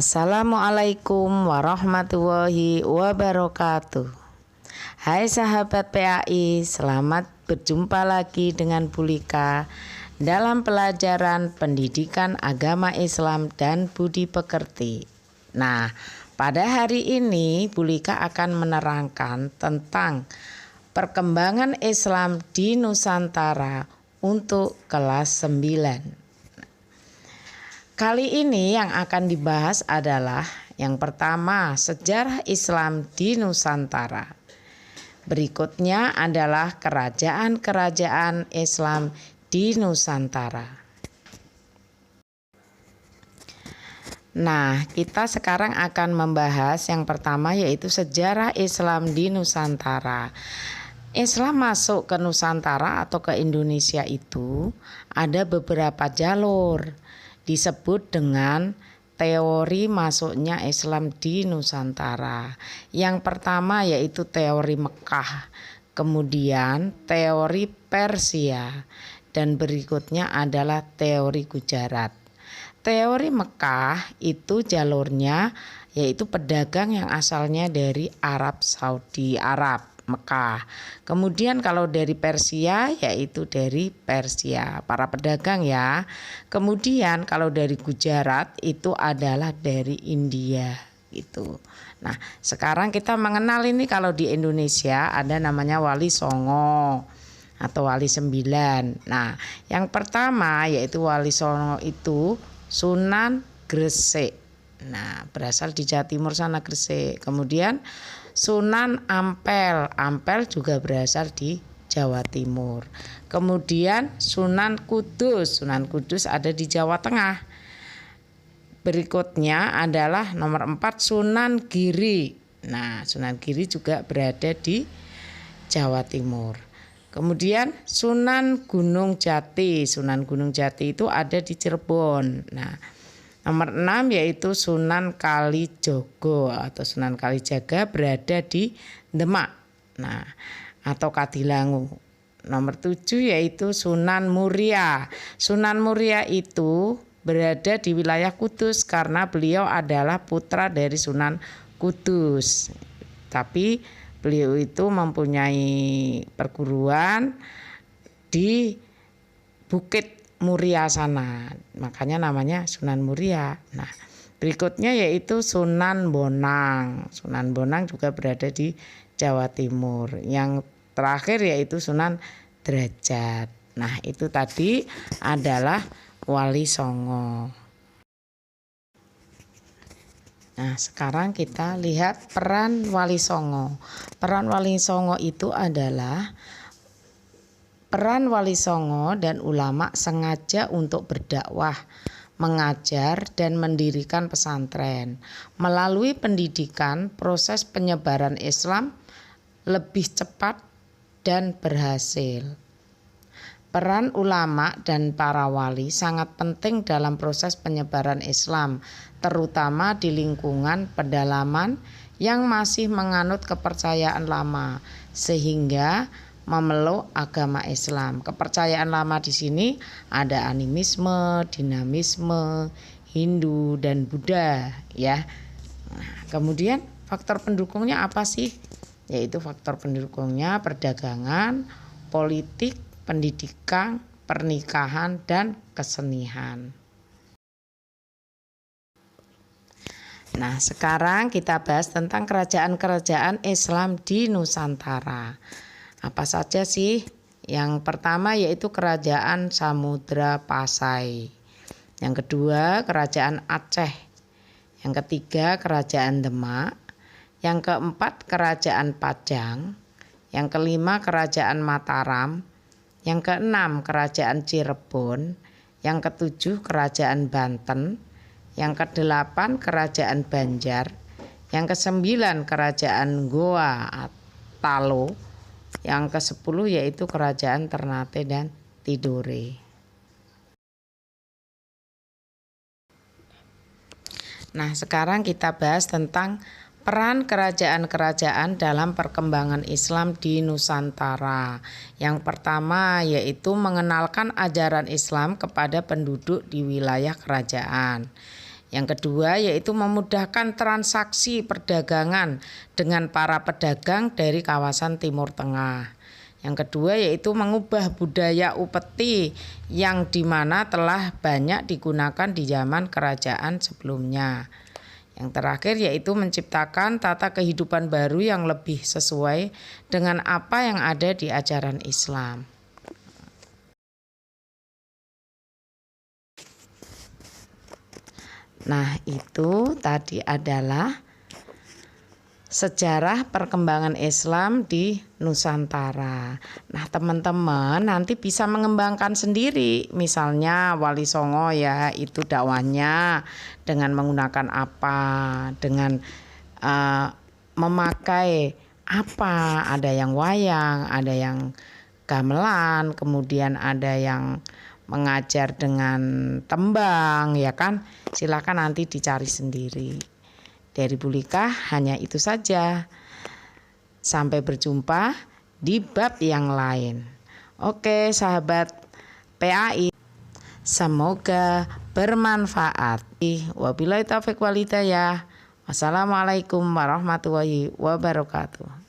Assalamualaikum warahmatullahi wabarakatuh. Hai sahabat PAI, selamat berjumpa lagi dengan Bu Lika dalam pelajaran pendidikan agama Islam dan budi pekerti. Nah, pada hari ini Bu Lika akan menerangkan tentang perkembangan Islam di Nusantara untuk kelas 9. Kali ini yang akan dibahas adalah yang pertama, sejarah Islam di Nusantara. Berikutnya adalah kerajaan-kerajaan Islam di Nusantara. Nah, kita sekarang akan membahas yang pertama yaitu sejarah Islam di Nusantara. Islam masuk ke Nusantara atau ke Indonesia itu ada beberapa jalur. Disebut dengan teori masuknya Islam di Nusantara. Yang pertama yaitu teori Mekah, kemudian teori Persia, dan berikutnya adalah teori Gujarat. Teori Mekah itu jalurnya yaitu pedagang yang asalnya dari Arab Saudi, Mekah. Kemudian kalau dari Persia yaitu dari Persia, para pedagang ya. Kemudian kalau dari Gujarat itu adalah dari India gitu. Nah, sekarang kita mengenal ini kalau di Indonesia ada namanya Wali Songo atau Wali Sembilan. Nah, yang pertama yaitu Wali Songo itu Sunan Gresik. Nah, berasal di Jawa Timur sana, Gresik. Kemudian Sunan Ampel, Ampel juga berasal di Jawa Timur. Kemudian Sunan Kudus, Sunan Kudus ada di Jawa Tengah. Berikutnya adalah nomor 4 Sunan Giri. Nah, Sunan Giri juga berada di Jawa Timur. Kemudian Sunan Gunung Jati, Sunan Gunung Jati itu ada di Cirebon. Nah, nomor 6 yaitu Sunan Kalijogo atau Sunan Kalijaga berada di Demak. Nah, atau Kadilangu. Nomor 7 yaitu Sunan Muria. Sunan Muria itu berada di wilayah Kudus karena beliau adalah putra dari Sunan Kudus. Tapi beliau itu mempunyai perguruan di Bukit Muria sana, makanya namanya Sunan Muria. Nah, berikutnya yaitu Sunan Bonang. Sunan Bonang juga berada di Jawa Timur. Yang terakhir yaitu Sunan Derajat. Nah, itu tadi adalah Wali Songo. Nah, sekarang kita lihat peran Wali Songo. Peran Wali Songo itu adalah peran Wali Songo dan ulama sengaja untuk berdakwah, mengajar dan mendirikan pesantren. Melalui pendidikan, proses penyebaran Islam lebih cepat dan berhasil. Peran ulama dan para wali sangat penting dalam proses penyebaran Islam, terutama di lingkungan pedalaman yang masih menganut kepercayaan lama, sehingga memeluk agama Islam. Kepercayaan lama di sini ada animisme, dinamisme, Hindu dan Buddha ya. Nah, kemudian faktor pendukungnya apa sih? Yaitu faktor pendukungnya perdagangan, politik, pendidikan, pernikahan dan kesenian. Nah, sekarang kita bahas tentang kerajaan-kerajaan Islam di Nusantara. Apa saja sih? Yang pertama yaitu Kerajaan Samudra Pasai. Yang kedua Kerajaan Aceh. Yang ketiga Kerajaan Demak. Yang keempat Kerajaan Pajang. Yang kelima Kerajaan Mataram. Yang keenam Kerajaan Cirebon. Yang ketujuh Kerajaan Banten. Yang kedelapan Kerajaan Banjar. Yang kesembilan Kerajaan Goa Talo. Yang ke-10 yaitu Kerajaan Ternate dan Tidore. Nah, sekarang kita bahas tentang peran kerajaan-kerajaan dalam perkembangan Islam di Nusantara. Yang pertama yaitu mengenalkan ajaran Islam kepada penduduk di wilayah kerajaan. Yang kedua yaitu memudahkan transaksi perdagangan dengan para pedagang dari kawasan Timur Tengah. Yang kedua yaitu mengubah budaya upeti yang dimana telah banyak digunakan di zaman kerajaan sebelumnya. Yang terakhir yaitu menciptakan tata kehidupan baru yang lebih sesuai dengan apa yang ada di ajaran Islam. Nah, itu tadi adalah sejarah perkembangan Islam di Nusantara. Nah, teman-teman nanti bisa mengembangkan sendiri. Misalnya Wali Songo ya, itu dakwahnya dengan menggunakan apa, dengan memakai apa. Ada yang wayang, ada yang gamelan, kemudian ada yang mengajar dengan tembang, ya kan? Silakan nanti dicari sendiri. Dari Bulika hanya itu saja. Sampai berjumpa di bab yang lain. Oke, sahabat PAI. Semoga bermanfaat. Wabillahi taufiq wal hidayah. Wassalamualaikum warahmatullahi wabarakatuh.